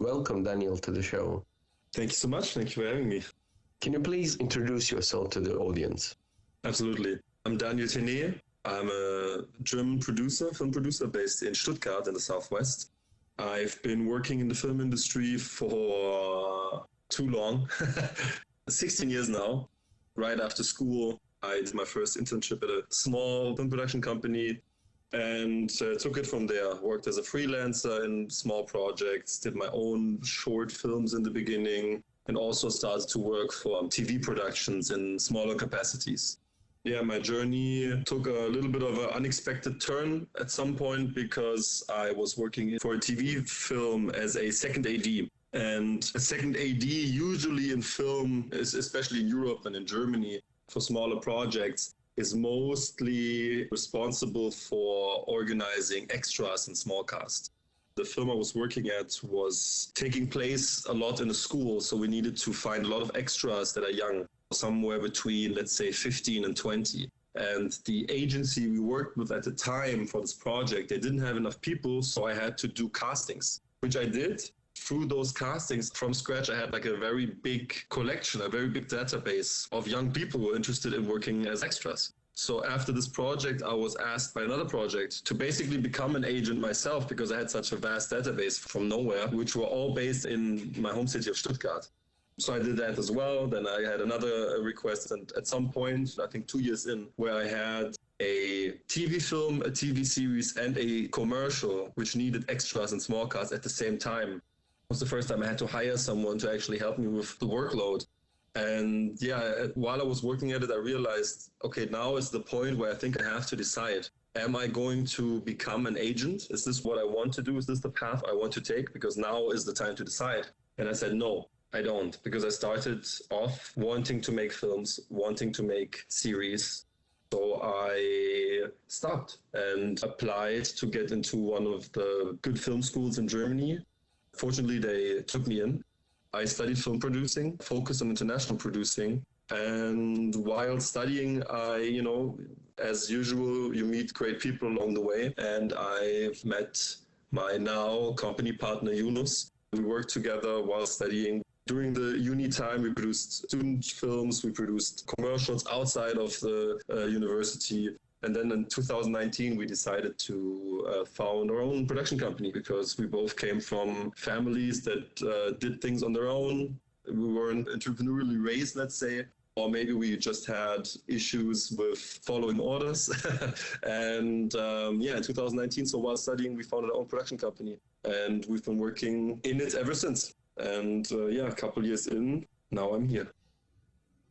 Welcome, Daniel, to the show. Thank you so much. Thank you for having me. Can you please introduce yourself to the audience? Absolutely. I'm Daniel Tenné. I'm a German film producer based in Stuttgart in the Southwest. I've been working in the film industry for too long, 16 years now. Right after school, I did my first internship at a small film production company and took it from there. Worked as a freelancer in small projects, did my own short films in the beginning, and also started to work for TV productions in smaller capacities. Yeah, my journey took a little bit of an unexpected turn at some point because I was working for a TV film as a second AD. And a second AD, usually in film, especially in Europe and in Germany, for smaller projects, is mostly responsible for organizing extras and small cast. The film I was working at was taking place a lot in a school, so we needed to find a lot of extras that are young, somewhere between, let's say, 15 and 20. And the agency we worked with at the time for this project, they didn't have enough people, so I had to do castings, which I did. Through those castings from scratch, I had like a very big collection, a very big database of young people who were interested in working as extras. So after this project, I was asked by another project to basically become an agent myself because I had such a vast database from nowhere, which were all based in my home city of Stuttgart. So I did that as well. Then I had another request, and at some point, I think 2 years in, where I had a TV film, a TV series, and a commercial, which needed extras and small cast at the same time. It was the first time I had to hire someone to actually help me with the workload. And yeah, while I was working at it, I realized, okay, now is the point where I think I have to decide. Am I going to become an agent? Is this what I want to do? Is this the path I want to take? Because now is the time to decide. And I said, no, I don't, because I started off wanting to make films, wanting to make series. So I stopped and applied to get into one of the good film schools in Germany. Fortunately, they took me in. I studied film producing, focused on international producing. And while studying, as usual, you meet great people along the way. And I've met my now company partner, Yunus. We worked together while studying. During the uni time, we produced student films, we produced commercials outside of the university. And then in 2019, we decided to found our own production company because we both came from families that did things on their own. We weren't entrepreneurially raised, let's say, or maybe we just had issues with following orders. And in 2019, so while studying, we founded our own production company. And we've been working in it ever since. And a couple years in, now I'm here.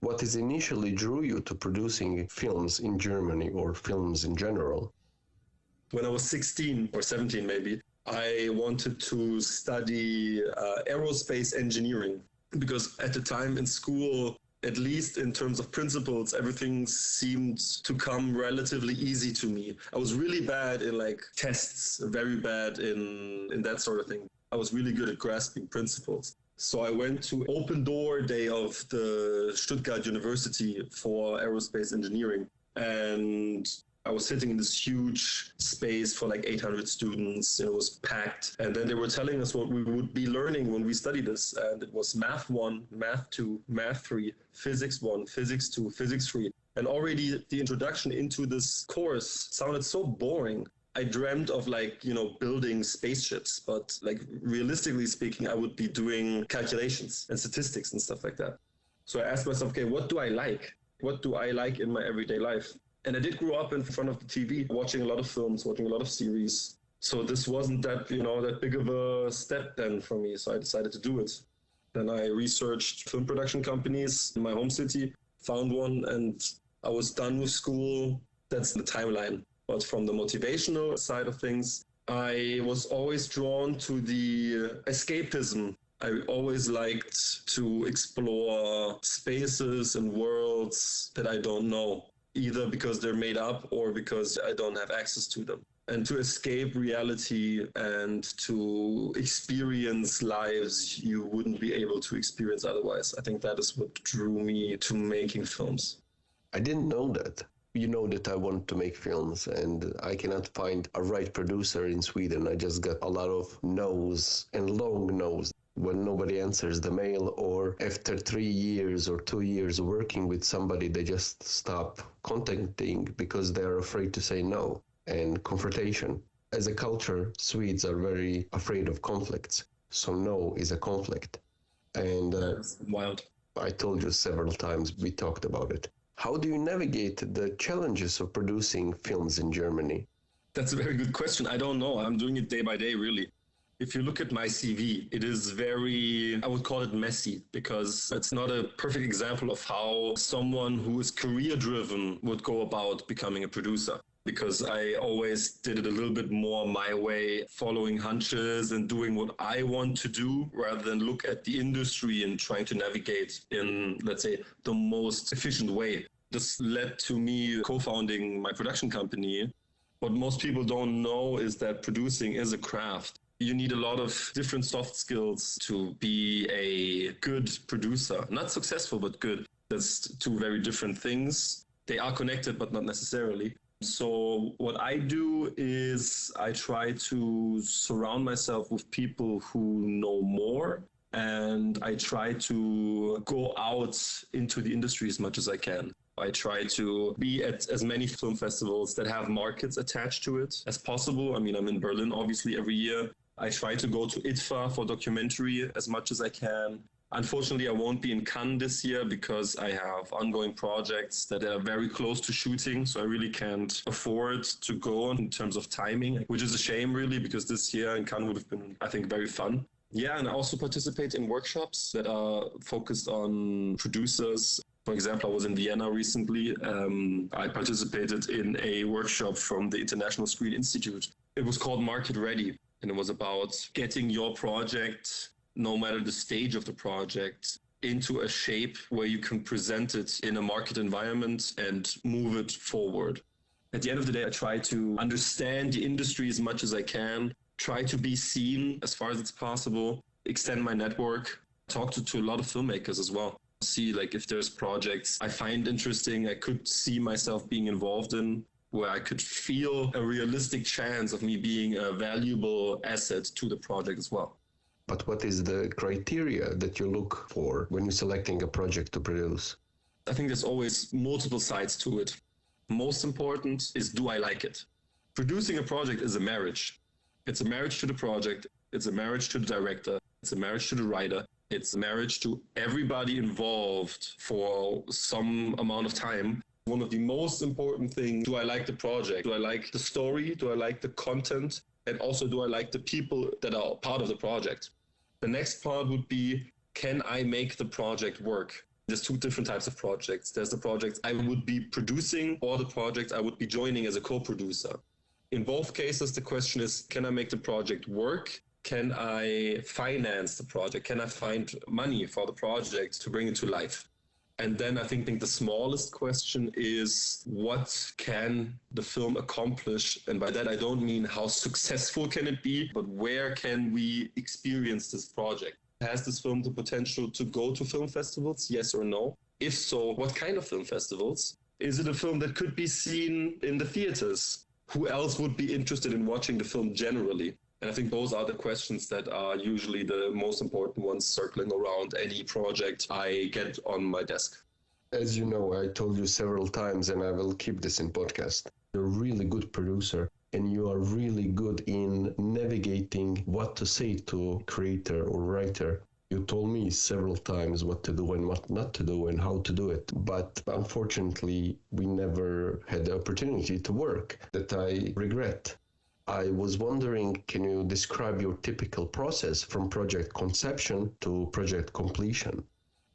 What initially drew you to producing films in Germany or films in general? When I was 16 or 17 maybe, I wanted to study aerospace engineering because at the time in school, at least in terms of principles, everything seemed to come relatively easy to me. I was really bad in like tests, very bad in that sort of thing. I was really good at grasping principles. So I went to open door day of the Stuttgart University for aerospace engineering. And I was sitting in this huge space for like 800 students. It was packed. And then they were telling us what we would be learning when we study this. And it was Math 1, Math 2, Math 3, Physics 1, Physics 2, Physics 3. And already the introduction into this course sounded so boring. I dreamt of building spaceships, but realistically speaking, I would be doing calculations and statistics and stuff like that. So I asked myself, okay, what do I like? What do I like in my everyday life? And I did grow up in front of the TV, watching a lot of films, watching a lot of series. So this wasn't that big of a step then for me. So I decided to do it. Then I researched film production companies in my home city, found one, and I was done with school. That's the timeline. But from the motivational side of things, I was always drawn to the escapism. I always liked to explore spaces and worlds that I don't know, either because they're made up or because I don't have access to them. And to escape reality and to experience lives you wouldn't be able to experience otherwise. I think that is what drew me to making films. I didn't know that. You know that I want to make films and I cannot find a right producer in Sweden. I just got a lot of no's and long no's when nobody answers the mail, or after 3 years or 2 years working with somebody, they just stop contacting because they're afraid to say no and confrontation. As a culture, Swedes are very afraid of conflicts. So no is a conflict. And That's wild. I told you several times, we talked about it. How do you navigate the challenges of producing films in Germany? That's a very good question. I don't know. I'm doing it day by day, really. If you look at my CV, it is very, I would call it messy, because it's not a perfect example of how someone who is career driven would go about becoming a producer. Because I always did it a little bit more my way, following hunches and doing what I want to do, rather than look at the industry and trying to navigate in, let's say, the most efficient way. This led to me co-founding my production company. What most people don't know is that producing is a craft. You need a lot of different soft skills to be a good producer. Not successful, but good. That's two very different things. They are connected, but not necessarily. So what I do is I try to surround myself with people who know more, and I try to go out into the industry as much as I can. I try to be at as many film festivals that have markets attached to it as possible. I mean, I'm in Berlin, obviously, every year. I try to go to ITFA for documentary as much as I can. Unfortunately, I won't be in Cannes this year because I have ongoing projects that are very close to shooting. So I really can't afford to go in terms of timing, which is a shame, really, because this year in Cannes would have been, I think, very fun. Yeah, and I also participate in workshops that are focused on producers. For example, I was in Vienna recently. I participated in a workshop from the International Screen Institute. It was called Market Ready, and it was about getting your project, no matter the stage of the project, into a shape where you can present it in a market environment and move it forward. At the end of the day, I try to understand the industry as much as I can, try to be seen as far as it's possible, extend my network, talk to a lot of filmmakers as well. See, like, if there's projects I find interesting, I could see myself being involved in, where I could feel a realistic chance of me being a valuable asset to the project as well. But what is the criteria that you look for when you're selecting a project to produce? I think there's always multiple sides to it. Most important is, do I like it? Producing a project is a marriage. It's a marriage to the project. It's a marriage to the director. It's a marriage to the writer. It's a marriage to everybody involved for some amount of time. One of the most important things, do I like the project? Do I like the story? Do I like the content? And also, do I like the people that are part of the project? The next part would be, can I make the project work? There's two different types of projects. There's the projects I would be producing, or the projects I would be joining as a co-producer. In both cases, the question is, can I make the project work? Can I finance the project? Can I find money for the project to bring it to life? And then I think the smallest question is, what can the film accomplish? And by that, I don't mean how successful can it be, but where can we experience this project? Has this film the potential to go to film festivals? Yes or no? If so, what kind of film festivals? Is it a film that could be seen in the theaters? Who else would be interested in watching the film generally? And I think those are the questions that are usually the most important ones circling around any project I get on my desk. As you know, I told you several times, and I will keep this in podcast. You're a really good producer, and you are really good in navigating what to say to creator or writer. You told me several times what to do and what not to do and how to do it. But unfortunately, we never had the opportunity to work. That I regret. I was wondering, can you describe your typical process from project conception to project completion?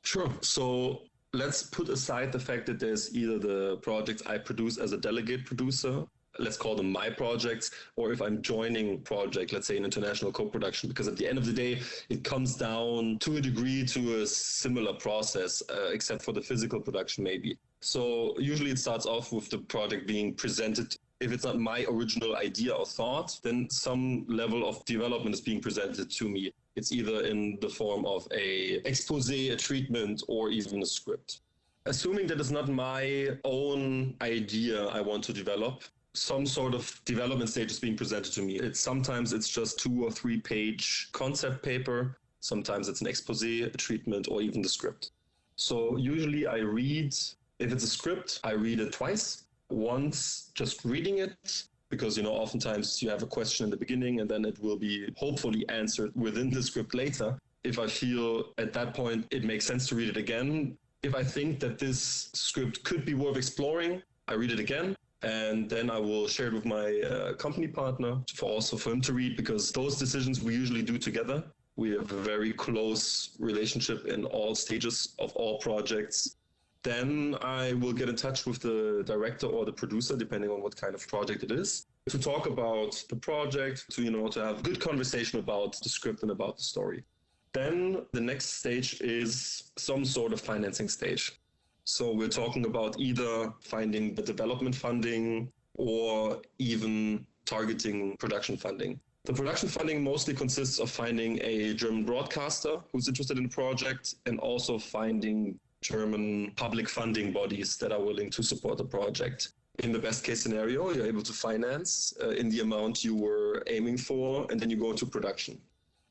Sure. So let's put aside the fact that there's either the projects I produce as a delegate producer, let's call them my projects, or if I'm joining project, let's say an international co-production, because at the end of the day, it comes down to a degree to a similar process, except for the physical production maybe. So usually it starts off with the project being presented. If it's not my original idea or thought, then some level of development is being presented to me. It's either in the form of a expose, a treatment, or even a script. Assuming that it's not my own idea I want to develop, some sort of development stage is being presented to me. Sometimes it's just 2 or 3 page concept paper. Sometimes it's an expose, a treatment, or even the script. So usually I read, if it's a script, I read it twice. Once just reading it, because, oftentimes you have a question in the beginning and then it will be hopefully answered within the script later. If I feel at that point it makes sense to read it again, if I think that this script could be worth exploring, I read it again. And then I will share it with my company partner for him to read, because those decisions we usually do together. We have a very close relationship in all stages of all projects. Then I will get in touch with the director or the producer, depending on what kind of project it is, to talk about the project, to have a good conversation about the script and about the story. Then the next stage is some sort of financing stage. So we're talking about either finding the development funding or even targeting production funding. The production funding mostly consists of finding a German broadcaster who's interested in the project, and also finding German public funding bodies that are willing to support the project. In the best case scenario, you're able to finance in the amount you were aiming for, and then you go into production.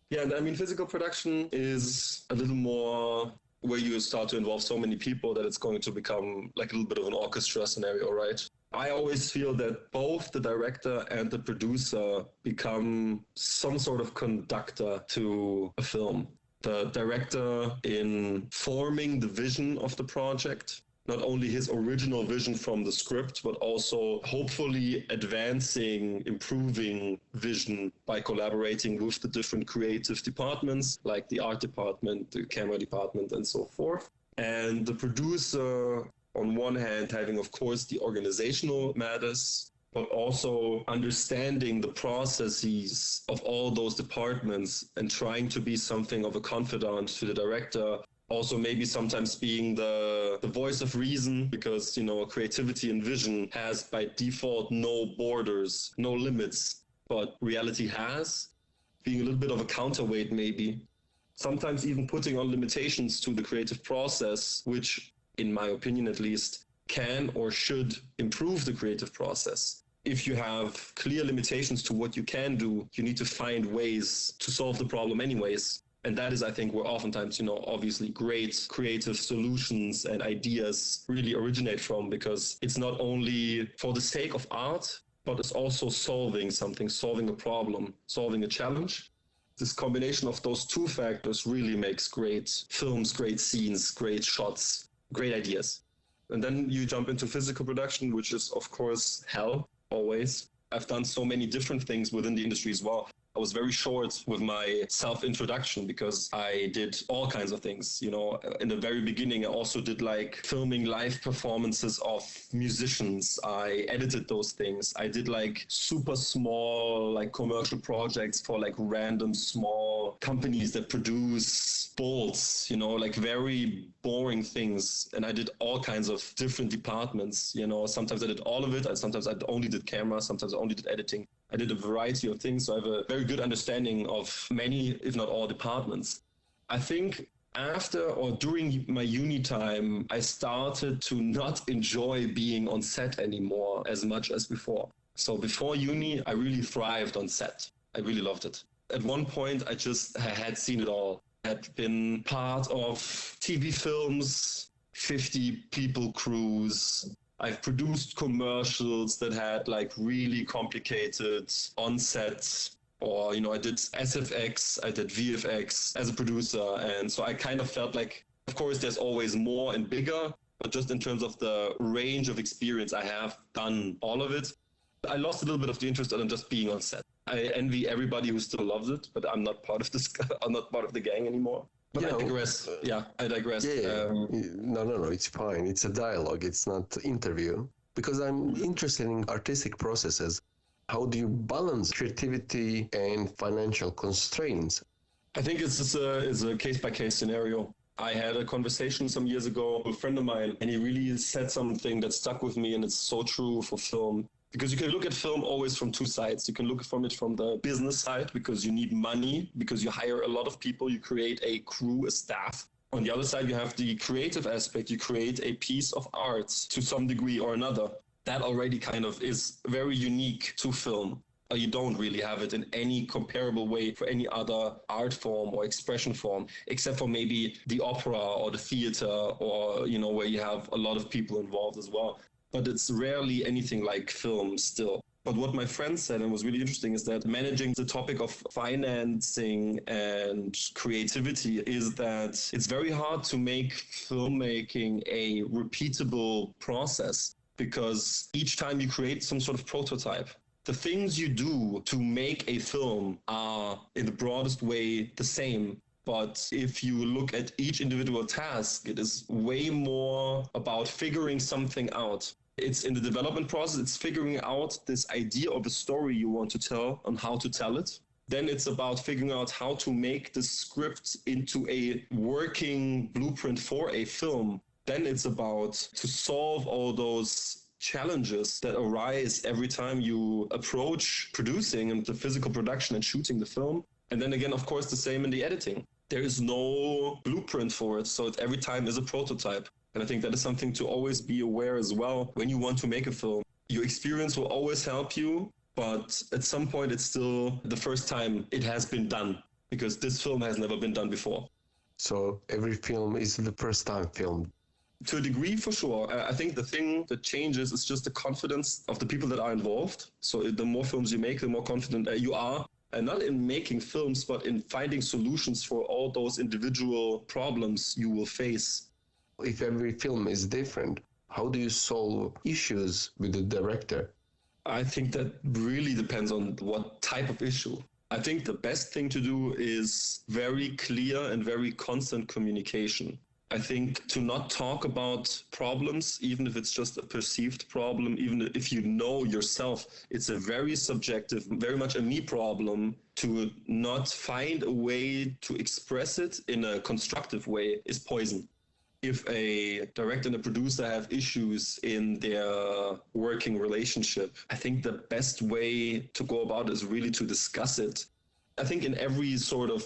Yeah, and I mean, physical production is a little more where you start to involve so many people that it's going to become like a little bit of an orchestra scenario, right? I always feel that both the director and the producer become some sort of conductor to a film. The director in forming the vision of the project, not only his original vision from the script, but also hopefully advancing, improving vision by collaborating with the different creative departments, like the art department, the camera department, and so forth. And the producer, on one hand, having, of course, the organizational matters, but also understanding the processes of all those departments and trying to be something of a confidant to the director. Also maybe sometimes being the voice of reason, because, creativity and vision has by default no borders, no limits, but reality has. Being a little bit of a counterweight maybe. Sometimes even putting on limitations to the creative process, which, in my opinion at least, can or should improve the creative process. If you have clear limitations to what you can do, you need to find ways to solve the problem anyways. And that is, I think, where oftentimes, obviously great creative solutions and ideas really originate from, because it's not only for the sake of art, but it's also solving something, solving a problem, solving a challenge. This combination of those two factors really makes great films, great scenes, great shots, great ideas. And then you jump into physical production, which is, of course, hell, always. I've done so many different things within the industry as well. I was very short with my self-introduction because I did all kinds of things. In the very beginning, I also did filming live performances of musicians. I edited those things. I did super small commercial projects for random small companies that produce bolts, very boring things. And I did all kinds of different departments. Sometimes I did all of it. Sometimes I only did camera. Sometimes I only did editing. I did a variety of things, so I have a very good understanding of many, if not all, departments. I think after or during my uni time, I started to not enjoy being on set anymore as much as before. So before uni, I really thrived on set. I really loved it. At one point, I had seen it all. I had been part of TV films, 50 people crews. I've produced commercials that had really complicated on-sets, or, I did SFX, I did VFX as a producer. And so I kind of felt of course, there's always more and bigger, but just in terms of the range of experience, I have done all of it. I lost a little bit of the interest in just being on set. I envy everybody who still loves it, but I'm not part of this. I'm not part of the gang anymore. But I digress. I digress. No, it's fine. It's a dialogue. It's not interview. Because I'm interested in artistic processes. How do you balance creativity and financial constraints? I think it's a case-by-case scenario. I had a conversation some years ago with a friend of mine, and he really said something that stuck with me, and it's so true for film. Because you can look at film always from two sides. You can look from it from the business side, because you need money, because you hire a lot of people, you create a crew, a staff. On the other side, you have the creative aspect. You create a piece of art to some degree or another. That already kind of is very unique to film. You don't really have it in any comparable way for any other art form or expression form, except for maybe the opera or the theater, or, you know, where you have a lot of people involved as well. But it's rarely anything like film still. But what my friend said, and was really interesting, is that managing the topic of financing and creativity is that it's very hard to make filmmaking a repeatable process, because each time you create some sort of prototype, the things you do to make a film are, in the broadest way, the same. But if you look at each individual task, it is way more about figuring something out. It's in the development process, it's figuring out this idea of a story you want to tell and how to tell it. Then it's about figuring out how to make the script into a working blueprint for a film. Then it's about to solve all those challenges that arise every time you approach producing and the physical production and shooting the film. And then again, of course, the same in the editing. There is no blueprint for it, so every time is a prototype. And I think that is something to always be aware as well when you want to make a film. Your experience will always help you, but at some point it's still the first time it has been done, because this film has never been done before. So every film is the first time filmed. To a degree, for sure. I think the thing that changes is just the confidence of the people that are involved. So the more films you make, the more confident you are. And not in making films, but in finding solutions for all those individual problems you will face. If every film is different, how do you solve issues with the director? I think that really depends on what type of issue. I think the best thing to do is very clear and very constant communication. I think to not talk about problems, even if it's just a perceived problem, even if you know yourself, it's a very subjective, very much a me problem. To not find a way to express it in a constructive way is poison. If a director and a producer have issues in their working relationship, I think the best way to go about it is really to discuss it. I think in every sort of,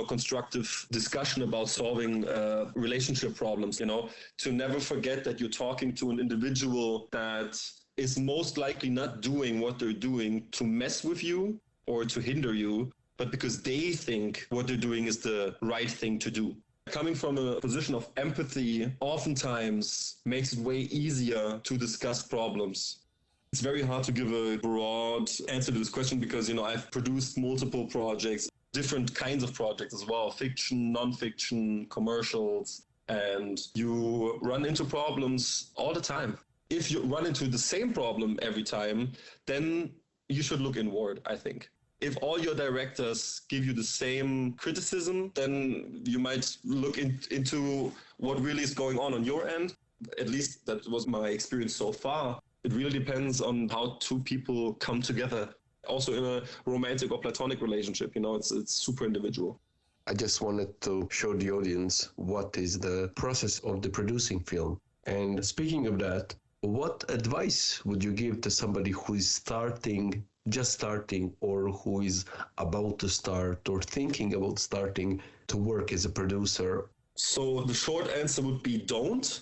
constructive discussion about solving relationship problems, to never forget that you're talking to an individual that is most likely not doing what they're doing to mess with you or to hinder you, but because they think what they're doing is the right thing to do. Coming from a position of empathy oftentimes makes it way easier to discuss problems. It's very hard to give a broad answer to this question because, I've produced multiple projects, different kinds of projects as well, fiction, non-fiction, commercials, and you run into problems all the time. If you run into the same problem every time, then you should look inward, I think. If all your directors give you the same criticism, then you might look into what really is going on your end. At least that was my experience so far. It really depends on how two people come together. Also in a romantic or platonic relationship, it's super individual. I just wanted to show the audience what is the process of the producing film. And speaking of that, what advice would you give to somebody who is just starting, or who is about to start or thinking about starting to work as a producer? So the short answer would be don't.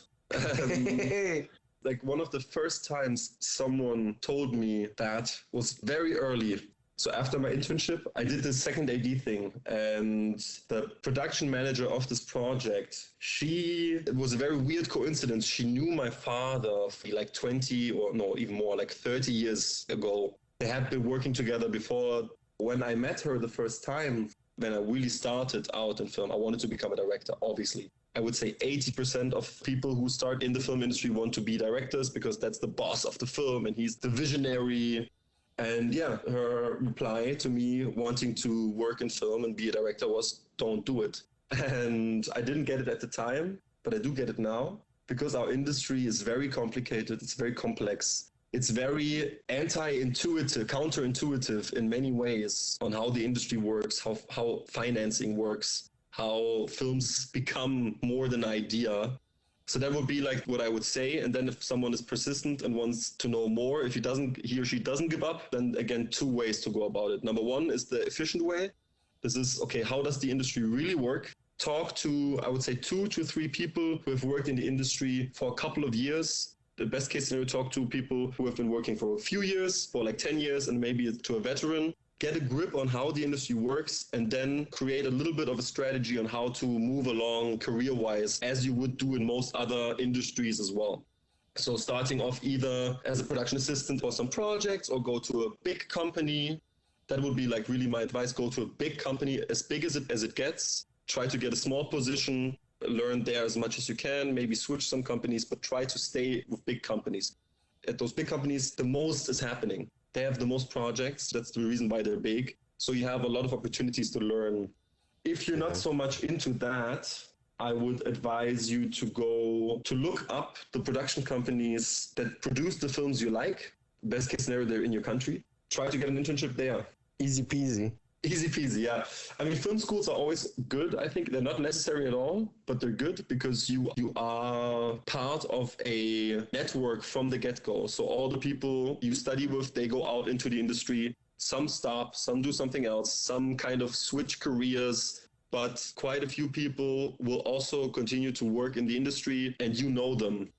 Like one of the first times someone told me that was very early. So after my internship, I did this second AD thing, and the production manager of this project, it was a very weird coincidence. She knew my father like 20 or no, even more, like 30 years ago. They had been working together before. When I met her the first time, when I really started out in film, I wanted to become a director, obviously. I would say 80% of people who start in the film industry want to be directors because that's the boss of the film and he's the visionary. And yeah, her reply to me wanting to work in film and be a director was, don't do it. And I didn't get it at the time, but I do get it now because our industry is very complicated. It's very complex. It's very anti-intuitive, counterintuitive in many ways on how the industry works, how financing works, how films become more than an idea. So that would be like what I would say. And then if someone is persistent and wants to know more, if he or she doesn't give up, then again, two ways to go about it. Number one is the efficient way. This is, okay, how does the industry really work? talk to, I would say, 2 to 3 people who have worked in the industry for a couple of years. The best case scenario, talk to people who have been working for a few years, for like 10 years, and maybe to a veteran. Get a grip on how the industry works, and then create a little bit of a strategy on how to move along career-wise, as you would do in most other industries as well. So starting off either as a production assistant for some projects, or go to a big company. That would be like really my advice. Go to a big company, as big as it gets. Try to get a small position, learn there as much as you can, maybe switch some companies, but try to stay with big companies. At those big companies, the most is happening. They have the most projects. That's the reason why they're big. So you have a lot of opportunities to learn. If you're not so much into that, I would advise you to look up the production companies that produce the films you like. Best case scenario, they're in your country. Try to get an internship there. Easy peasy. Easy peasy, yeah. I mean, film schools are always good. I think they're not necessary at all, but they're good because you are part of a network from the get-go. So all the people you study with, they go out into the industry. Some stop, some do something else, some kind of switch careers, but quite a few people will also continue to work in the industry, and you know them.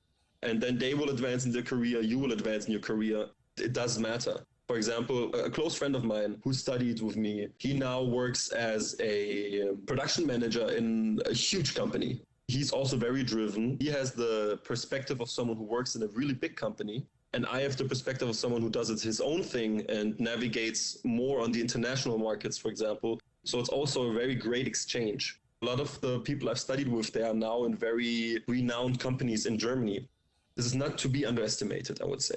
And then they will advance in their career, you will advance in your career. It doesn't matter. For example, a close friend of mine who studied with me, he now works as a production manager in a huge company. He's also very driven. He has the perspective of someone who works in a really big company. And I have the perspective of someone who does it his own thing and navigates more on the international markets, for example. So it's also a very great exchange. A lot of the people I've studied with, they are now in very renowned companies in Germany. This is not to be underestimated, I would say.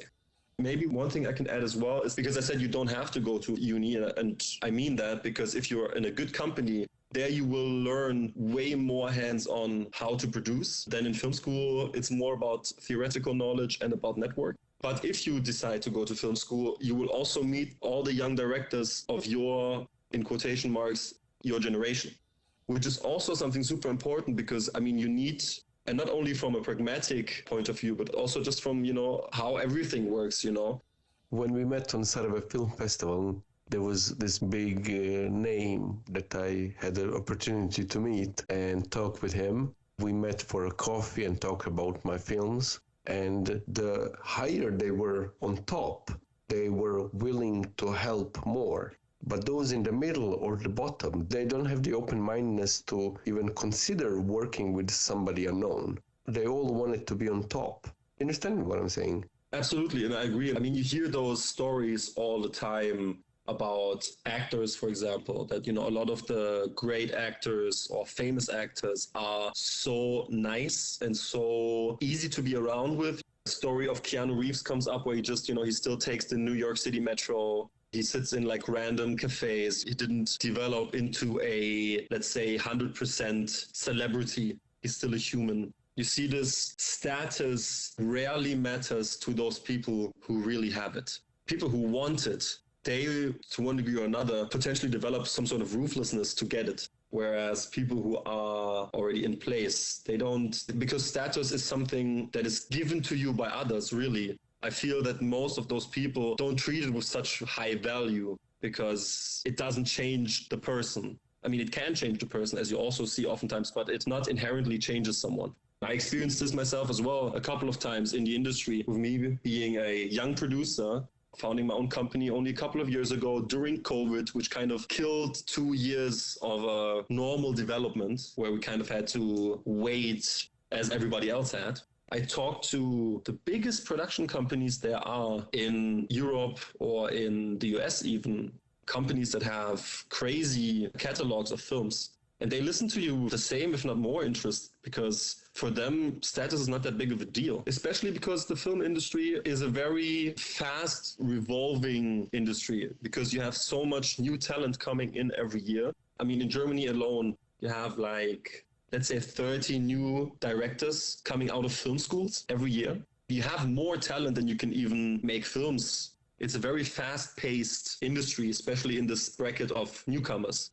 Maybe one thing I can add as well is, because I said you don't have to go to uni, and I mean that because if you're in a good company, there you will learn way more hands-on how to produce than in film school. It's more about theoretical knowledge and about network. But if you decide to go to film school, you will also meet all the young directors of your, in quotation marks, your generation, which is also something super important because, I mean, you need, and not only from a pragmatic point of view, but also just from, how everything works, When we met on Sarajevo Film Festival, there was this big name that I had the opportunity to meet and talk with him. We met for a coffee and talk about my films. And the higher they were on top, they were willing to help more. But those in the middle or the bottom, they don't have the open-mindedness to even consider working with somebody unknown. They all wanted to be on top. You understand what I'm saying? Absolutely, and I agree. I mean, you hear those stories all the time about actors, for example, that, a lot of the great actors or famous actors are so nice and so easy to be around with. The story of Keanu Reeves comes up where he just, he still takes the New York City Metro. He sits in like random cafes. He didn't develop into a, let's say, 100% celebrity. He's still a human. You see, this status rarely matters to those people who really have it. People who want it, they, to one degree or another, potentially develop some sort of ruthlessness to get it. Whereas people who are already in place, they don't, because status is something that is given to you by others, really. I feel that most of those people don't treat it with such high value because it doesn't change the person. I mean, it can change the person, as you also see oftentimes, but it not inherently changes someone. I experienced this myself as well a couple of times in the industry, with me being a young producer, founding my own company only a couple of years ago during COVID, which kind of killed 2 years of normal development, where we kind of had to wait as everybody else had. I talked to the biggest production companies there are in Europe or in the US even, companies that have crazy catalogs of films. And they listen to you with the same, if not more interest, because for them, status is not that big of a deal, especially because the film industry is a very fast revolving industry because you have so much new talent coming in every year. I mean, in Germany alone, you have like, let's say 30 new directors coming out of film schools every year. You have more talent than you can even make films. It's a very fast-paced industry, especially in this bracket of newcomers.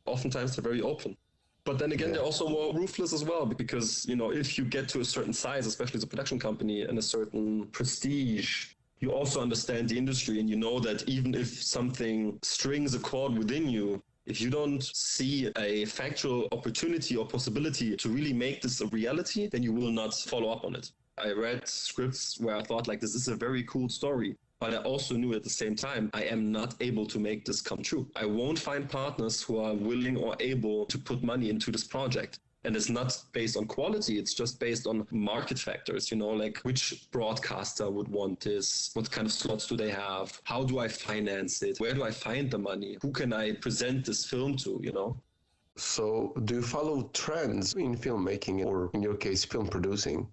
Oftentimes they're very open. But then again, they're also more ruthless as well, because, if you get to a certain size, especially as a production company, and a certain prestige, you also understand the industry, and you know that even if something strings a chord within you, If you don't see a factual opportunity or possibility to really make this a reality, then you will not follow up on it. I read scripts where I thought like, this is a very cool story. But I also knew at the same time, I am not able to make this come true. I won't find partners who are willing or able to put money into this project. And it's not based on quality, it's just based on market factors, like which broadcaster would want this, what kind of slots do they have, how do I finance it, where do I find the money, who can I present this film to. So do you follow trends in filmmaking, or in your case, film producing?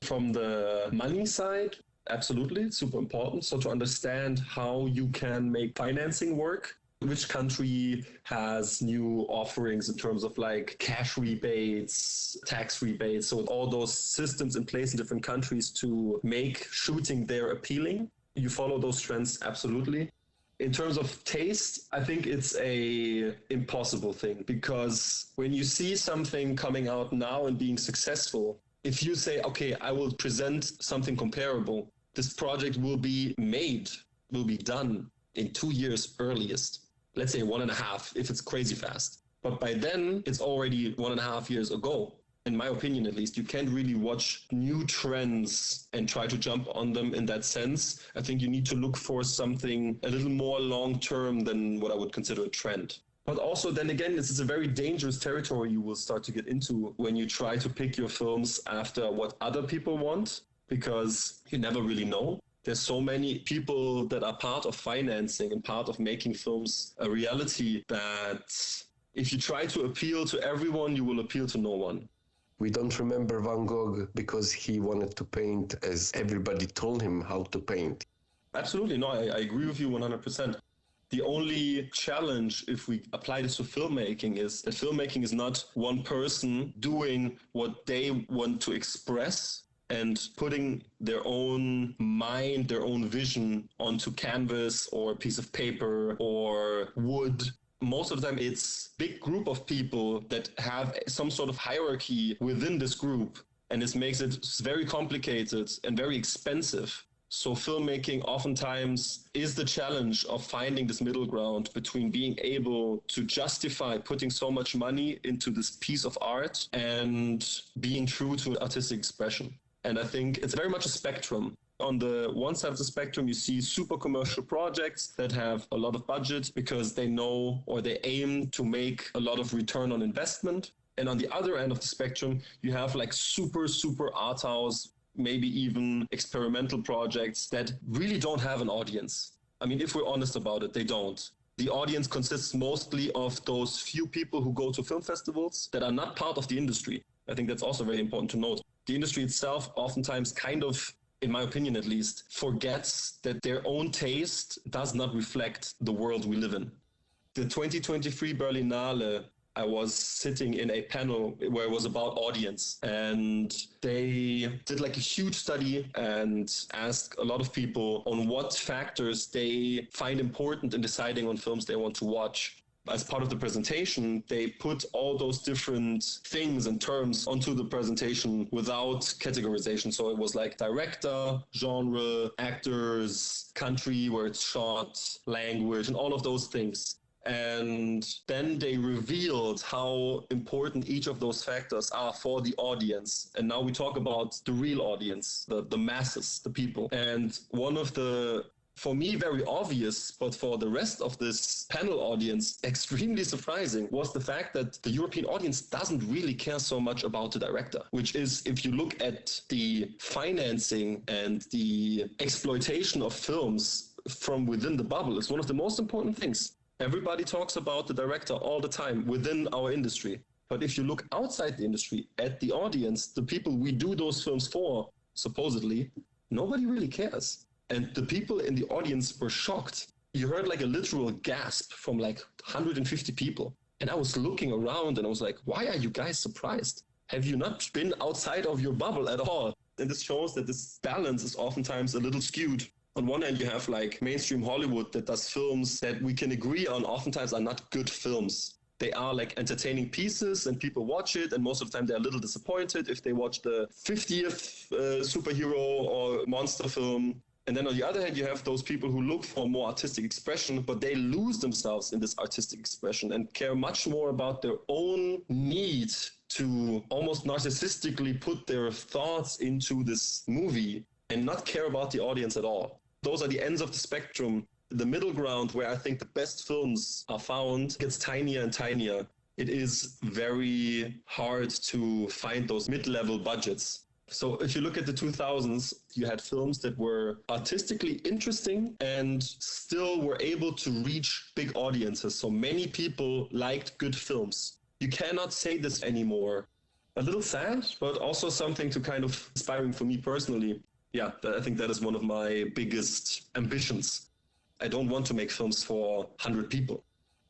From the money side, absolutely, it's super important. So to understand how you can make financing work, which country has new offerings in terms of like cash rebates, tax rebates. So all those systems in place in different countries to make shooting there appealing. You follow those trends, absolutely. In terms of taste, I think it's a impossible thing, because when you see something coming out now and being successful, if you say, okay, I will present something comparable, this project will be done in 2 years earliest. Let's say 1.5 if it's crazy fast. But by then, it's already 1.5 years ago. In my opinion, at least, you can't really watch new trends and try to jump on them in that sense. I think you need to look for something a little more long-term than what I would consider a trend. But also, then again, this is a very dangerous territory you will start to get into when you try to pick your films after what other people want, because you never really know. There's so many people that are part of financing and part of making films a reality that if you try to appeal to everyone, you will appeal to no one. We don't remember Van Gogh because he wanted to paint as everybody told him how to paint. Absolutely. No, I agree with you 100%. The only challenge, if we apply this to filmmaking, is that filmmaking is not one person doing what they want to express and putting their own mind, their own vision onto canvas or a piece of paper or wood. Most of the time, it's a big group of people that have some sort of hierarchy within this group, and this makes it very complicated and very expensive. So filmmaking oftentimes is the challenge of finding this middle ground between being able to justify putting so much money into this piece of art and being true to artistic expression. And I think it's very much a spectrum. On the one side of the spectrum, you see super commercial projects that have a lot of budget because they know or they aim to make a lot of return on investment. And on the other end of the spectrum, you have like super art house, maybe even experimental projects that really don't have an audience. I mean, if we're honest about it, they don't. The audience consists mostly of those few people who go to film festivals that are not part of the industry. I think that's also very important to note. The industry itself oftentimes kind of, in my opinion at least, forgets that their own taste does not reflect the world we live in. The 2023 Berlinale, I was sitting in a panel where it was about audience, and they did like a huge study and asked a lot of people on what factors they find important in deciding on films they want to watch. As part of the presentation, they put all those different things and terms onto the presentation without categorization. So it was like director, genre, actors, country where it's shot, language, and all of those things. And then they revealed how important each of those factors are for the audience. And now we talk about the real audience, the masses, the people. And one of the, for me, very obvious, but for the rest of this panel audience, extremely surprising, was the fact that the European audience doesn't really care so much about the director, which is, if you look at the financing and the exploitation of films from within the bubble, it's one of the most important things. Everybody talks about the director all the time within our industry. But if you look outside the industry at the audience, the people we do those films for, supposedly, nobody really cares. And the people in the audience were shocked. You heard like a literal gasp from like 150 people. And I was looking around and I was like, why are you guys surprised? Have you not been outside of your bubble at all? And this shows that this balance is oftentimes a little skewed. On one hand, you have like mainstream Hollywood that does films that we can agree on oftentimes are not good films. They are like entertaining pieces and people watch it, and most of the time they're a little disappointed if they watch the 50th superhero or monster film. And then on the other hand, you have those people who look for more artistic expression, but they lose themselves in this artistic expression and care much more about their own need to almost narcissistically put their thoughts into this movie and not care about the audience at all. Those are the ends of the spectrum. The middle ground, where I think the best films are found, gets tinier and tinier. It is very hard to find those mid-level budgets. So if you look at the 2000s, you had films that were artistically interesting and still were able to reach big audiences. So many people liked good films. You cannot say this anymore. A little sad, but also something to kind of inspiring for me personally. Yeah, I think that is one of my biggest ambitions. I don't want to make films for 100 people.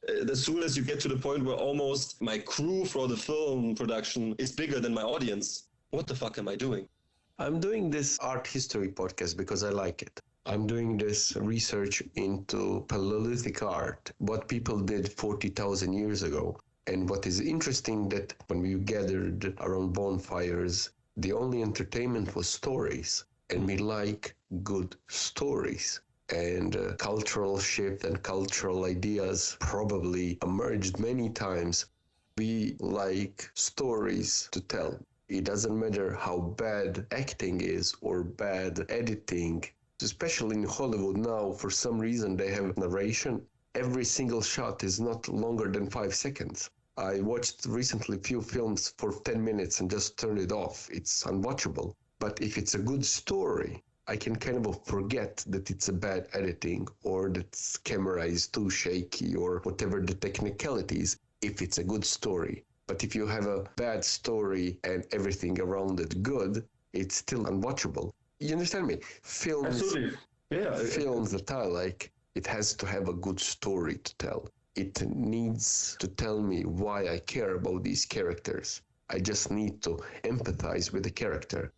As soon as you get to the point where almost my crew for the film production is bigger than my audience, what the fuck am I doing? I'm doing this art history podcast because I like it. I'm doing this research into Paleolithic art, what people did 40,000 years ago. And what is interesting that when we gathered around bonfires, the only entertainment was stories. And we like good stories. And cultural shift and cultural ideas probably emerged many times. We like stories to tell. It doesn't matter how bad acting is or bad editing. Especially in Hollywood now, for some reason, they have narration. Every single shot is not longer than 5 seconds. I watched recently few films for 10 minutes and just turned it off. It's unwatchable. But if it's a good story, I can kind of forget that it's a bad editing or that camera is too shaky or whatever the technicality is, if it's a good story. But if you have a bad story and everything around it good, it's still unwatchable. You understand me? Absolutely. Yeah. Films that I like, it has to have a good story to tell. It needs to tell me why I care about these characters. I just need to empathize with the character.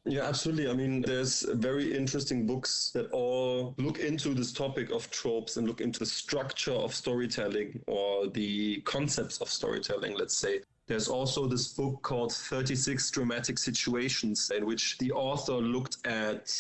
Yeah, absolutely. I mean, there's very interesting books that all look into this topic of tropes and look into the structure of storytelling or the concepts of storytelling, let's say. There's also this book called 36 Dramatic Situations, in which the author looked at,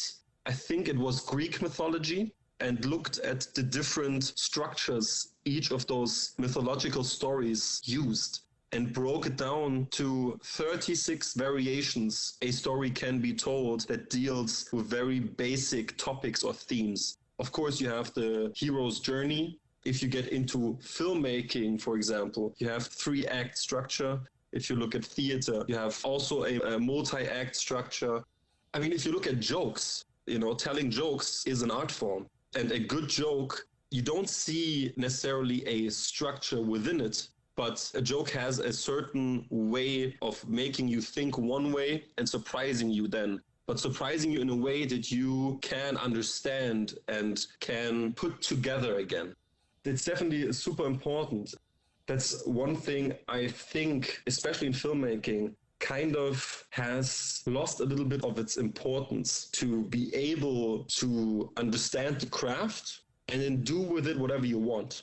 I think it was Greek mythology, and looked at the different structures each of those mythological stories used, and broke it down to 36 variations a story can be told that deals with very basic topics or themes. Of course, you have the hero's journey. If you get into filmmaking, for example, you have 3-act structure. If you look at theater, you have also a multi-act structure. I mean, if you look at jokes, telling jokes is an art form. And a good joke, you don't see necessarily a structure within it, but a joke has a certain way of making you think one way and surprising you then. But surprising you in a way that you can understand and can put together again. It's definitely super important. That's one thing I think, especially in filmmaking, kind of has lost a little bit of its importance, to be able to understand the craft and then do with it whatever you want.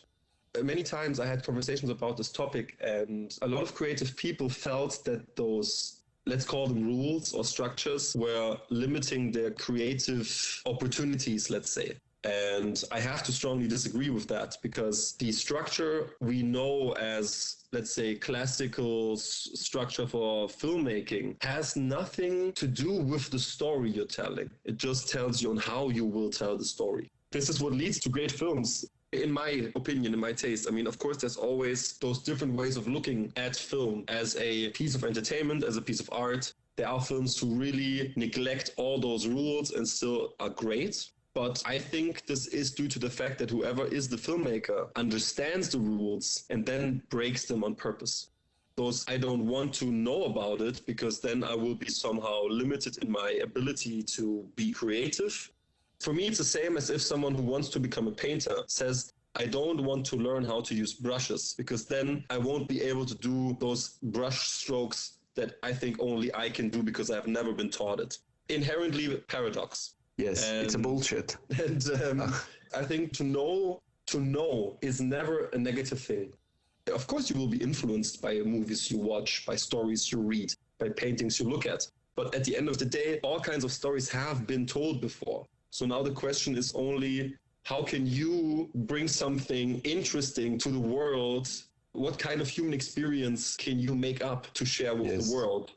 Many times I had conversations about this topic, and a lot of creative people felt that those, let's call them rules or structures, were limiting their creative opportunities, let's say. And I have to strongly disagree with that, because the structure we know as, let's say, classical structure for filmmaking has nothing to do with the story you're telling. It just tells you on how you will tell the story. This is what leads to great films. In my opinion, in my taste, I mean, of course, there's always those different ways of looking at film as a piece of entertainment, as a piece of art. There are films who really neglect all those rules and still are great. But I think this is due to the fact that whoever is the filmmaker understands the rules and then breaks them on purpose. Those I don't want to know about it, because then I will be somehow limited in my ability to be creative. For me, it's the same as if someone who wants to become a painter says, I don't want to learn how to use brushes, because then I won't be able to do those brush strokes that I think only I can do because I've never been taught it. Inherently paradox. Yes, it's a bullshit. And I think to know is never a negative thing. Of course, you will be influenced by movies you watch, by stories you read, by paintings you look at. But at the end of the day, all kinds of stories have been told before. So now the question is only, how can you bring something interesting to the world? What kind of human experience can you make up to share with the world?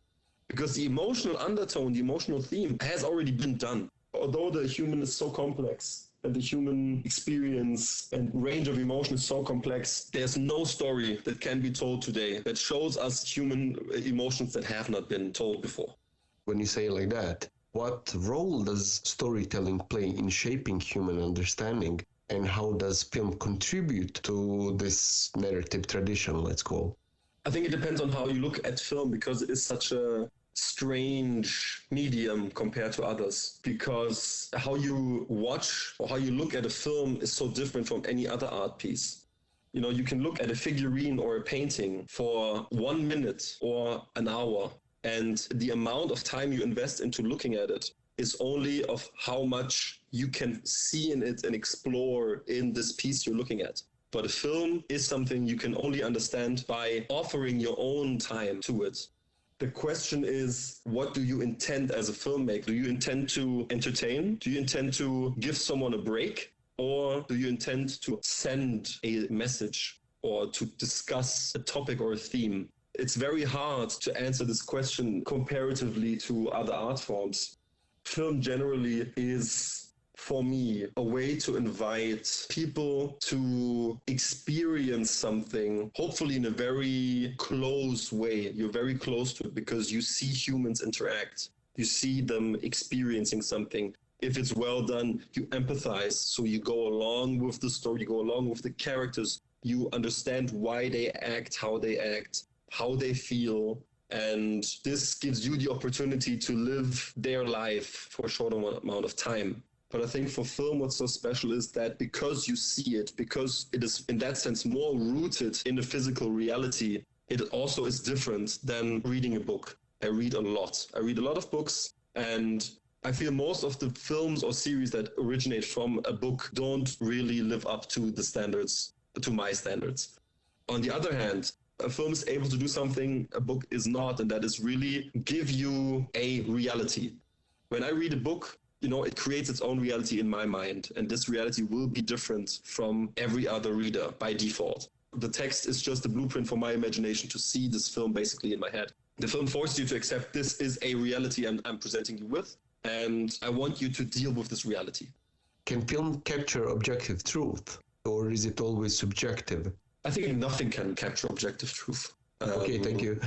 Because the emotional undertone, the emotional theme has already been done. Although the human is so complex and the human experience and range of emotion is so complex, there's no story that can be told today that shows us human emotions that have not been told before. When you say it like that, what role does storytelling play in shaping human understanding? And how does film contribute to this narrative tradition, let's call? I think it depends on how you look at film, because it is such a strange medium compared to others, because how you watch or how you look at a film is so different from any other art piece. You know, you can look at a figurine or a painting for 1 minute or an hour, and the amount of time you invest into looking at it is only of how much you can see in it and explore in this piece you're looking at. But a film is something you can only understand by offering your own time to it. The question is, what do you intend as a filmmaker? Do you intend to entertain? Do you intend to give someone a break? Or do you intend to send a message or to discuss a topic or a theme? It's very hard to answer this question comparatively to other art forms. Film generally is, for me, a way to invite people to experience something, hopefully in a very close way. You're very close to it because you see humans interact. You see them experiencing something. If it's well done, you empathize. So you go along with the story, you go along with the characters. You understand why they act, how they feel. And this gives you the opportunity to live their life for a short amount of time. But I think for film, what's so special is that because you see it, because it is in that sense more rooted in the physical reality, it also is different than reading a book. I read a lot. I read a lot of books, and I feel most of the films or series that originate from a book don't really live up to the standards, to my standards. On the other hand, a film is able to do something a book is not, and that is really give you a reality. When I read a book, you know, it creates its own reality in my mind, and this reality will be different from every other reader by default. The text is just a blueprint for my imagination to see this film basically in my head. The film forces you to accept this is a reality I'm presenting you with, and I want you to deal with this reality. Can film capture objective truth, or is it always subjective? I think nothing can capture objective truth. Okay, thank you.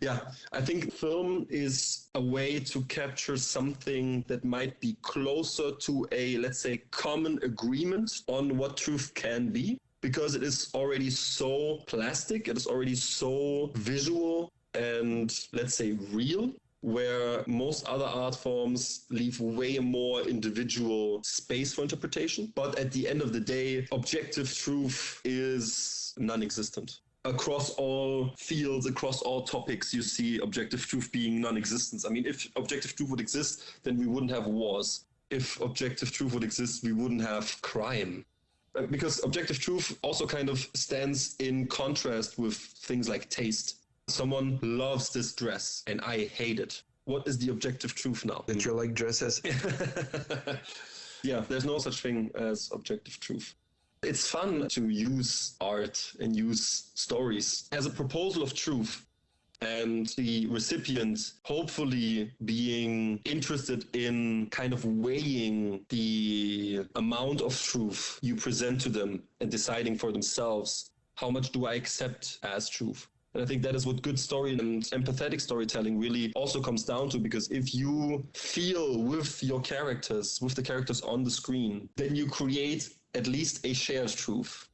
Yeah, I think film is a way to capture something that might be closer to a, let's say, common agreement on what truth can be, because it is already so plastic, it is already so visual and, let's say, real, where most other art forms leave way more individual space for interpretation. But at the end of the day, objective truth is non-existent. Across all fields, across all topics, you see objective truth being non-existent. I mean, if objective truth would exist, then we wouldn't have wars. If objective truth would exist, we wouldn't have crime. Because objective truth also kind of stands in contrast with things like taste. Someone loves this dress and I hate it. What is the objective truth now? That you like dresses? Yeah, there's no such thing as objective truth. It's fun to use art and use stories as a proposal of truth, and the recipient hopefully being interested in kind of weighing the amount of truth you present to them and deciding for themselves, how much do I accept as truth? And I think that is what good story and empathetic storytelling really also comes down to, because if you feel with your characters, with the characters on the screen, then you create at least a shared truth.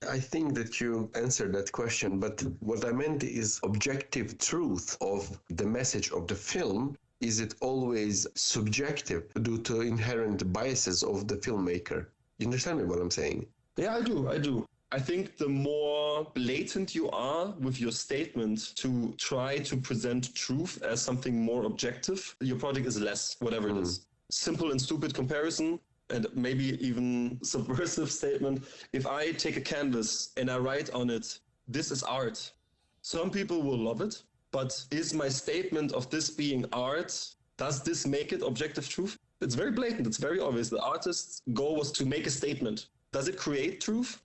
I think that you answered that question, but what I meant is objective truth of the message of the film. Is it always subjective due to inherent biases of the filmmaker? You understand me what I'm saying? Yeah, I do. I think the more blatant you are with your statement to try to present truth as something more objective, your project is less, whatever it is. Simple and stupid comparison, and maybe even subversive statement. If I take a canvas and I write on it, this is art, some people will love it, but is my statement of this being art, does this make it objective truth? It's very blatant. It's very obvious. The artist's goal was to make a statement. Does it create truth?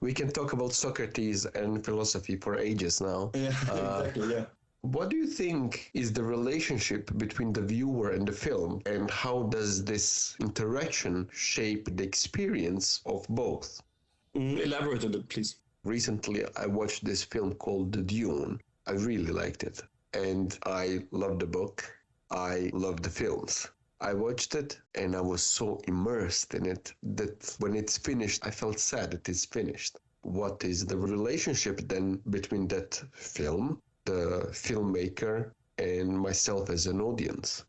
We can talk about Socrates and philosophy for ages now. Yeah, exactly. Yeah. What do you think is the relationship between the viewer and the film, and how does this interaction shape the experience of both? Elaborate on it, please. Recently, I watched this film called The Dune. I really liked it, and I loved the book. I loved the films. I watched it and I was so immersed in it that when it's finished, I felt sad that it's finished. What is the relationship then between that film, the filmmaker, and myself as an audience?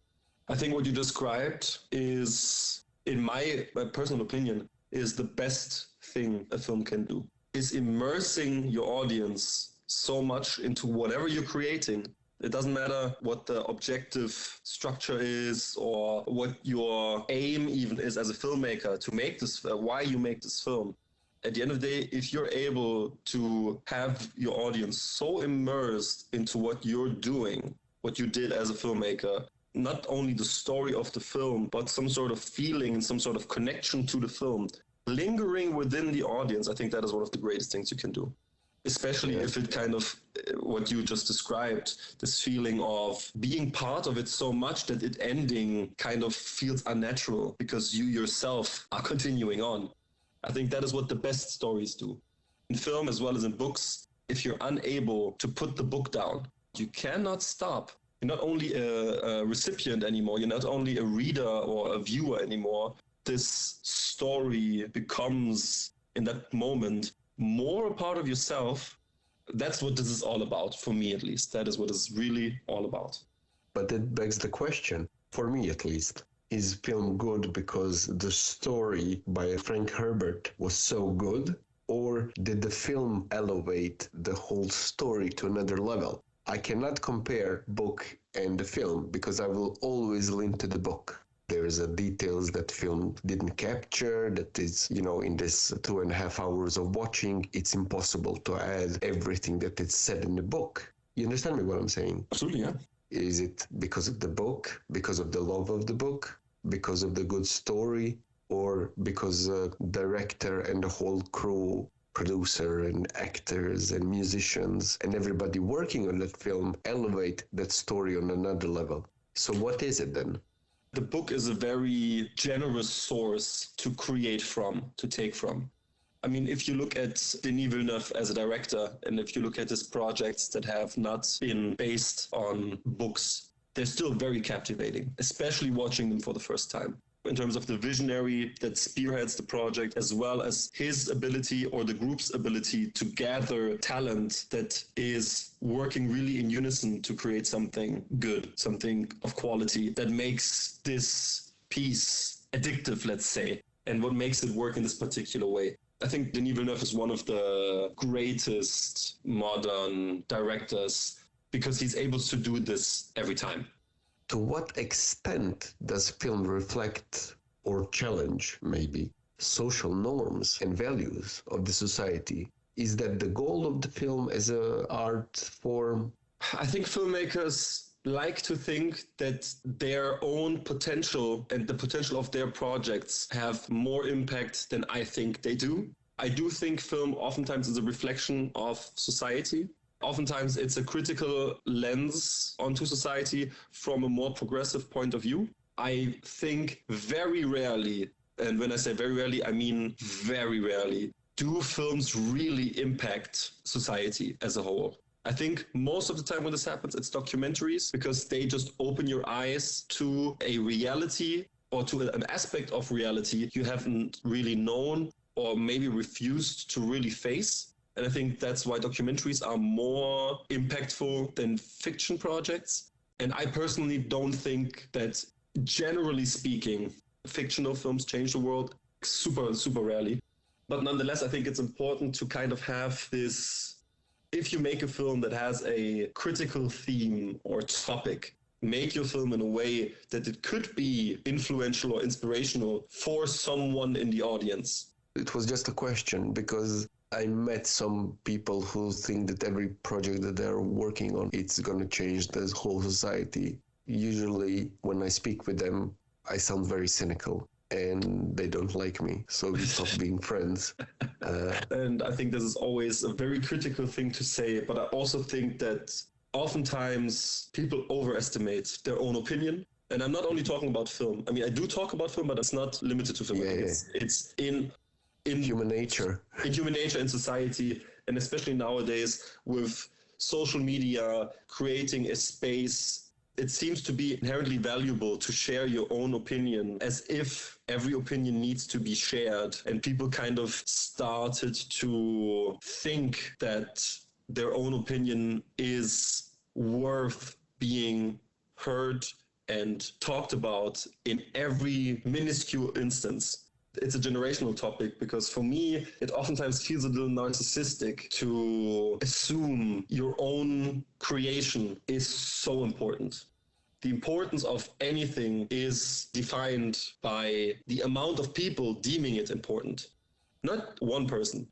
I think what you described is, in my personal opinion, is the best thing a film can do. Is immersing your audience so much into whatever you're creating. It doesn't matter what the objective structure is or what your aim even is as a filmmaker to make this, why you make this film. At the end of the day, if you're able to have your audience so immersed into what you're doing, what you did as a filmmaker, not only the story of the film, but some sort of feeling and some sort of connection to the film, lingering within the audience, I think that is one of the greatest things you can do. Especially if it kind of, what you just described, this feeling of being part of it so much that it ending kind of feels unnatural because you yourself are continuing on. I think that is what the best stories do. In film as well as in books, if you're unable to put the book down, you cannot stop. You're not only a recipient anymore, you're not only a reader or a viewer anymore. This story becomes, in that moment, more a part of yourself. That's what this is all about, for me at least. That is what it's really all about. But it begs the question, for me at least, is film good because the story by Frank Herbert was so good, or did the film elevate the whole story to another level? I cannot compare book and the film because I will always lean to the book. There's details that film didn't capture, that is, in this 2.5 hours of watching, it's impossible to add everything that is said in the book. You understand me what I'm saying? Absolutely, yeah. Is it because of the book, because of the love of the book, because of the good story, or because the director and the whole crew, producer and actors and musicians and everybody working on that film elevate that story on another level? So what is it then? The book is a very generous source to create from, to take from. I mean, if you look at Denis Villeneuve as a director, and if you look at his projects that have not been based on books, they're still very captivating, especially watching them for the first time. In terms of the visionary that spearheads the project, as well as his ability or the group's ability to gather talent that is working really in unison to create something good, something of quality that makes this piece addictive, let's say, and what makes it work in this particular way. I think Denis Villeneuve is one of the greatest modern directors because he's able to do this every time. To what extent does film reflect or challenge, maybe, social norms and values of the society? Is that the goal of the film as an art form? I think filmmakers like to think that their own potential and the potential of their projects have more impact than I think they do. I do think film oftentimes is a reflection of society. Oftentimes it's a critical lens onto society from a more progressive point of view. I think very rarely, and when I say very rarely, I mean very rarely, do films really impact society as a whole. I think most of the time when this happens, it's documentaries because they just open your eyes to a reality or to an aspect of reality you haven't really known or maybe refused to really face. And I think that's why documentaries are more impactful than fiction projects. And I personally don't think that, generally speaking, fictional films change the world super, super rarely. But nonetheless, I think it's important to kind of have this, if you make a film that has a critical theme or topic, make your film in a way that it could be influential or inspirational for someone in the audience. It was just a question because I met some people who think that every project that they're working on, it's going to change the whole society. Usually when I speak with them, I sound very cynical and they don't like me. So we stop being friends. And I think this is always a very critical thing to say, but I also think that oftentimes people overestimate their own opinion. And I'm not only talking about film. I mean, I do talk about film, but it's not limited to film. Yeah, it's in human nature. In human nature, in society, and especially nowadays with social media creating a space, it seems to be inherently valuable to share your own opinion, as if every opinion needs to be shared. And people kind of started to think that their own opinion is worth being heard and talked about in every minuscule instance. It's a generational topic, because for me, it oftentimes feels a little narcissistic to assume your own creation is so important. The importance of anything is defined by the amount of people deeming it important, not one person.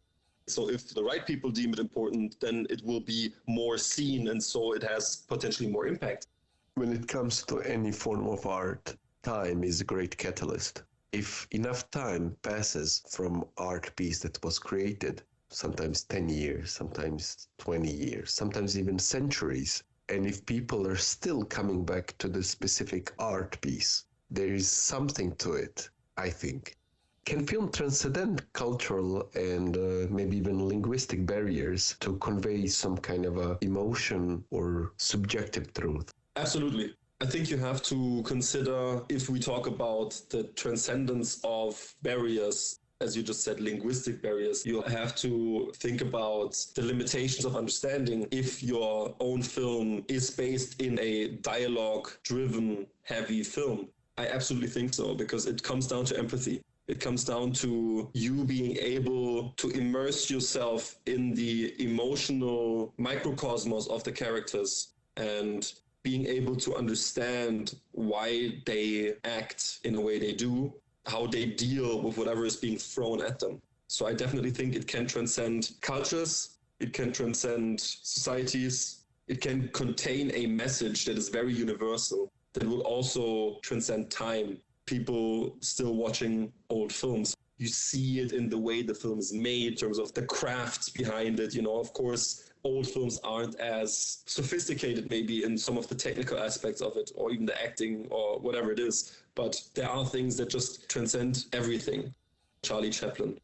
So if the right people deem it important, then it will be more seen, and so it has potentially more impact. When it comes to any form of art, time is a great catalyst. If enough time passes from art piece that was created, sometimes 10 years, sometimes 20 years, sometimes even centuries, and if people are still coming back to the specific art piece, there is something to it, I think. Can film transcend cultural and maybe even linguistic barriers to convey some kind of a emotion or subjective truth? Absolutely. I think you have to consider, if we talk about the transcendence of barriers, as you just said, linguistic barriers, you have to think about the limitations of understanding if your own film is based in a dialogue-driven, heavy film. I absolutely think so, because it comes down to empathy. It comes down to you being able to immerse yourself in the emotional microcosmos of the characters and being able to understand why they act in the way they do, how they deal with whatever is being thrown at them. So I definitely think it can transcend cultures, it can transcend societies, it can contain a message that is very universal, that will also transcend time. People still watching old films. You see it in the way the film is made, in terms of the crafts behind it. Of course, old films aren't as sophisticated maybe in some of the technical aspects of it, or even the acting or whatever it is. But there are things that just transcend everything. Charlie Chaplin.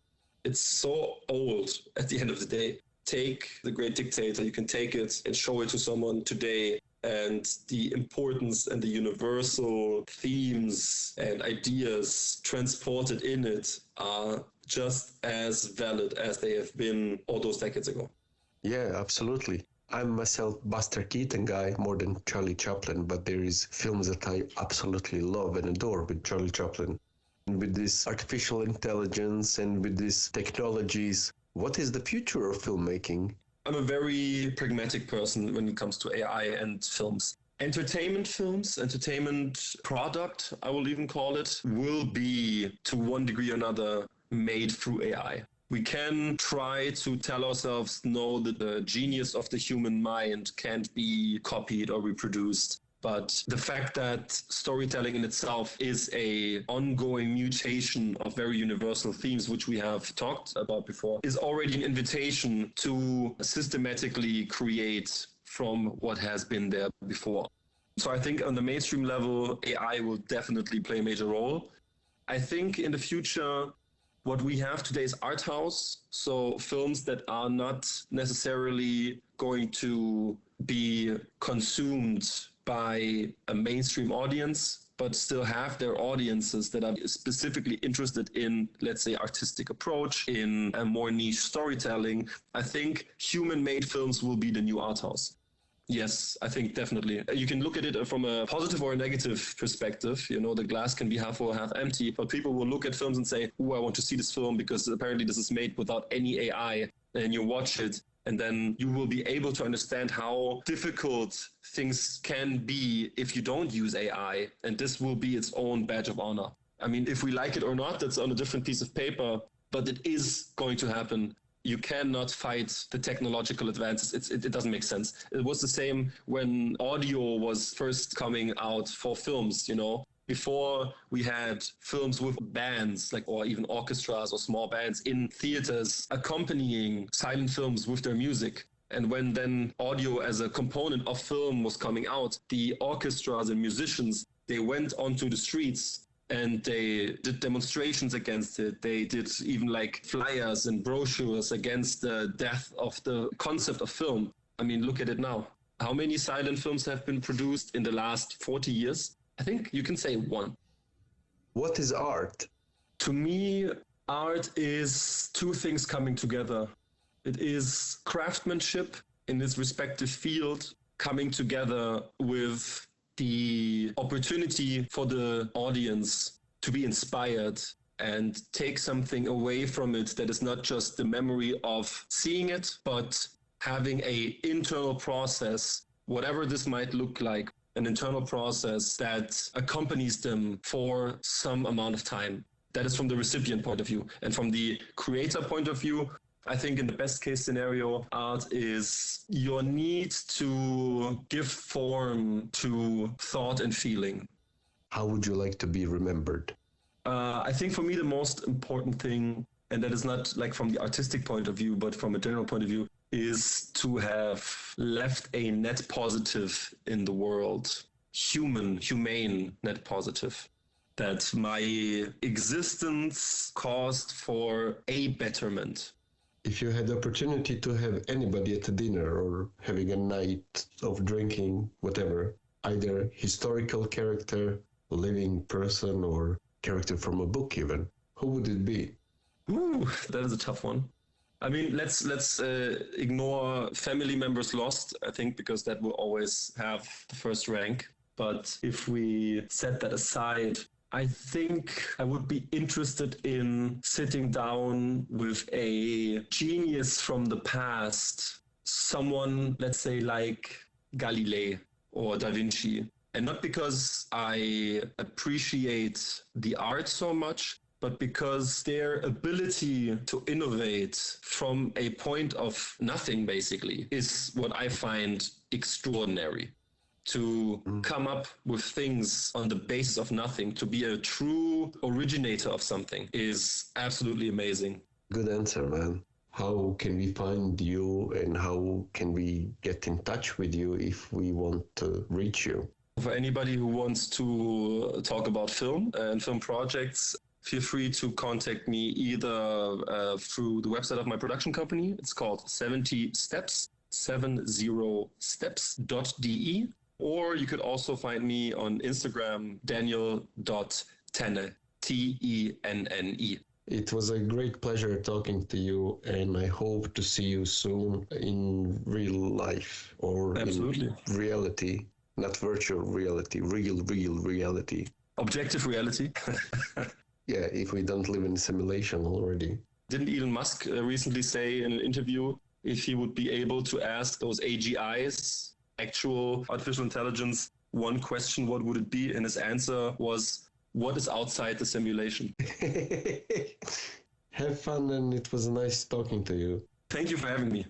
It's so old at the end of the day. Take The Great Dictator, you can take it and show it to someone today, and the importance and the universal themes and ideas transported in it are just as valid as they have been all those decades ago. Yeah, absolutely. I'm myself Buster Keaton guy more than Charlie Chaplin, but there is films that I absolutely love and adore with Charlie Chaplin. And with this artificial intelligence and with these technologies, what is the future of filmmaking? I'm a very pragmatic person when it comes to AI and films. Entertainment films, entertainment product, I will even call it, will be to one degree or another made through AI. We can try to tell ourselves, no, that the genius of the human mind can't be copied or reproduced. But the fact that storytelling in itself is a ongoing mutation of very universal themes, which we have talked about before, is already an invitation to systematically create from what has been there before. So I think on the mainstream level, AI will definitely play a major role. I think in the future, what we have today is art house, so films that are not necessarily going to be consumed by a mainstream audience, but still have their audiences that are specifically interested in, let's say, artistic approach, in a more niche storytelling. I think human-made films will be the new art house. Yes, I think definitely. You can look at it from a positive or a negative perspective. The glass can be half full or half empty, but people will look at films and say, I want to see this film because apparently this is made without any AI. And you watch it, and then you will be able to understand how difficult things can be if you don't use AI. And this will be its own badge of honor. I mean, if we like it or not, that's on a different piece of paper, but it is going to happen. You cannot fight the technological advances. It doesn't make sense. It was the same when audio was first coming out for films, Before we had films with bands, like, or even orchestras or small bands in theaters accompanying silent films with their music. And when then audio as a component of film was coming out, the orchestras and musicians, they went onto the streets and they did demonstrations against it. They did even like flyers and brochures against the death of the concept of film. I mean, look at it now. How many silent films have been produced in the last 40 years? I think you can say one. What is art? To me, art is two things coming together. It is craftsmanship in its respective field coming together with the opportunity for the audience to be inspired and take something away from it that is not just the memory of seeing it, but having an internal process, whatever this might look like, an internal process that accompanies them for some amount of time. That is from the recipient point of view. And from the creator point of view, I think in the best case scenario, art is your need to give form to thought and feeling. How would you like to be remembered? I think for me, the most important thing, and that is not like from the artistic point of view, but from a general point of view, is to have left a net positive in the world, humane net positive, that my existence caused for a betterment. If you had the opportunity to have anybody at a dinner or having a night of drinking, whatever, either historical character, living person, or character from a book even, who would it be? Ooh, that is a tough one. I mean, let's ignore family members lost, I think, because that will always have the first rank. But if we set that aside, I think I would be interested in sitting down with a genius from the past, someone, let's say, like Galilei or Da Vinci. And not because I appreciate the art so much, but because their ability to innovate from a point of nothing, basically, is what I find extraordinary. To come up with things on the basis of nothing, to be a true originator of something is absolutely amazing. Good answer, man. How can we find you and how can we get in touch with you if we want to reach you? For anybody who wants to talk about film and film projects, feel free to contact me either through the website of my production company. It's called 70 Steps, 70steps.de. Or you could also find me on Instagram, daniel.tenné, Tenne. It was a great pleasure talking to you, and I hope to see you soon in real life or Absolutely. In reality, not virtual reality, real reality. Objective reality. Yeah, if we don't live in simulation already. Didn't Elon Musk recently say in an interview if he would be able to ask those AGIs, actual artificial intelligence, one question, what would it be? And his answer was, what is outside the simulation? Have fun, and it was nice talking to you. Thank you for having me.